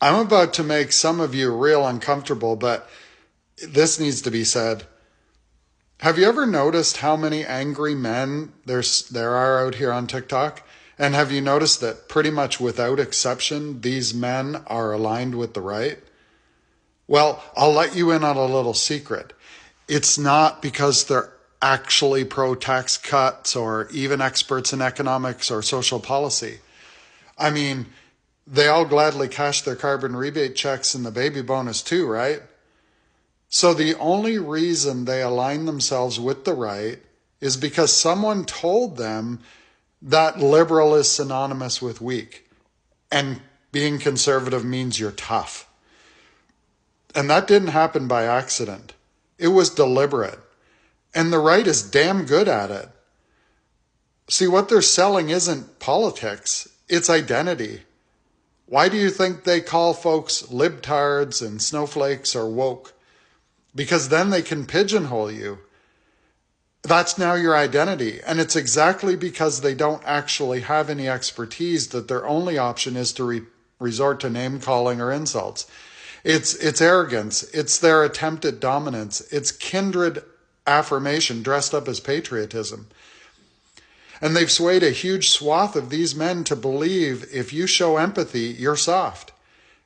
I'm about to make some of you real uncomfortable, but this needs to be said. Have you ever noticed how many angry men there are out here on TikTok? And have you noticed that pretty much without exception, these men are aligned with the right? Well, I'll let you in on a little secret. It's not because they're actually pro-tax cuts or even experts in economics or social policy. I mean, they all gladly cash their carbon rebate checks and the baby bonus too, right? So the only reason they align themselves with the right is because someone told them that liberal is synonymous with weak and being conservative means you're tough. And that didn't happen by accident. It was deliberate. And the right is damn good at it. See, what they're selling isn't politics, it's identity. Why do you think they call folks libtards and snowflakes or woke? Because then they can pigeonhole you. That's now your identity. And it's exactly because they don't actually have any expertise that their only option is to resort to name calling or insults. It's arrogance. It's their attempt at dominance. It's kindred affirmation dressed up as patriotism. And they've swayed a huge swath of these men to believe if you show empathy, you're soft.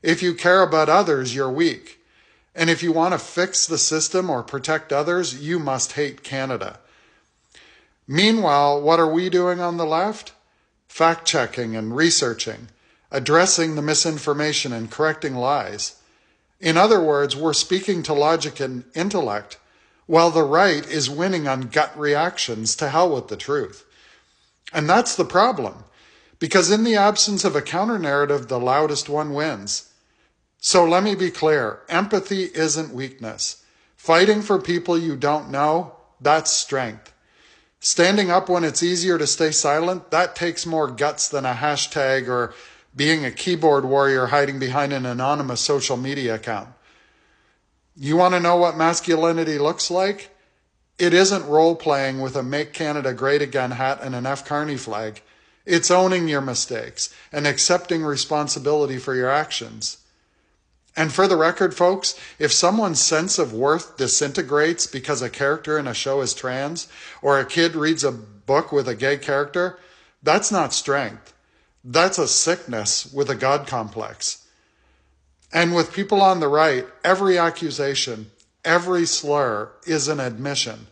If you care about others, you're weak. And if you want to fix the system or protect others, you must hate Canada. Meanwhile, what are we doing on the left? Fact-checking and researching, addressing the misinformation and correcting lies. In other words, we're speaking to logic and intellect, while the right is winning on gut reactions to hell with the truth. And that's the problem, because in the absence of a counter-narrative, the loudest one wins. So let me be clear, empathy isn't weakness. Fighting for people you don't know, that's strength. Standing up when it's easier to stay silent, that takes more guts than a hashtag or being a keyboard warrior hiding behind an anonymous social media account. You want to know what masculinity looks like? It isn't role-playing with a Make Canada Great Again hat and an F. Carney flag. It's owning your mistakes and accepting responsibility for your actions. And for the record, folks, if someone's sense of worth disintegrates because a character in a show is trans, or a kid reads a book with a gay character, that's not strength. That's a sickness with a God complex. And with people on the right, every accusation, every slur is an admission.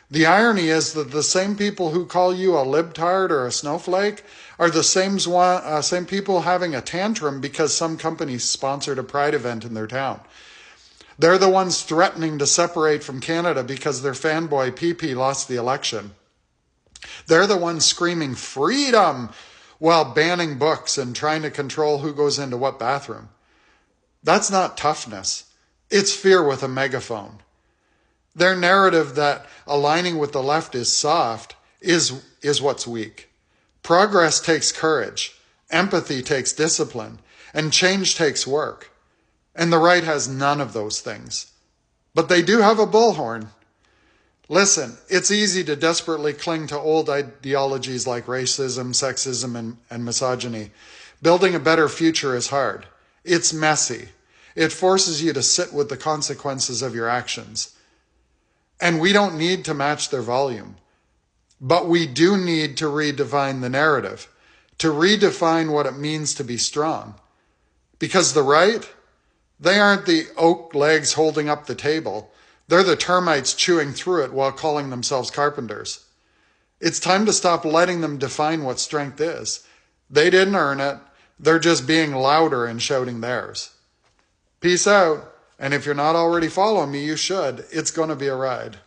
The irony is that the same people who call you a libtard or a snowflake are the same people having a tantrum because some company sponsored a pride event in their town. They're the ones threatening to separate from Canada because their fanboy PP lost the election. They're the ones screaming freedom while banning books and trying to control who goes into what bathroom. That's not toughness. It's fear with a megaphone. Their narrative that aligning with the left is soft is what's weak. Progress takes courage, empathy takes discipline, and change takes work. And the right has none of those things. But they do have a bullhorn. Listen, it's easy to desperately cling to old ideologies like racism, sexism, and misogyny. Building a better future is hard. It's messy. It forces you to sit with the consequences of your actions. And we don't need to match their volume. But we do need to redefine the narrative, to redefine what it means to be strong. Because the right, they aren't the oak legs holding up the table. They're the termites chewing through it while calling themselves carpenters. It's time to stop letting them define what strength is. They didn't earn it. They're just being louder and shouting theirs. Peace out. And if you're not already following me, you should. It's going to be a ride.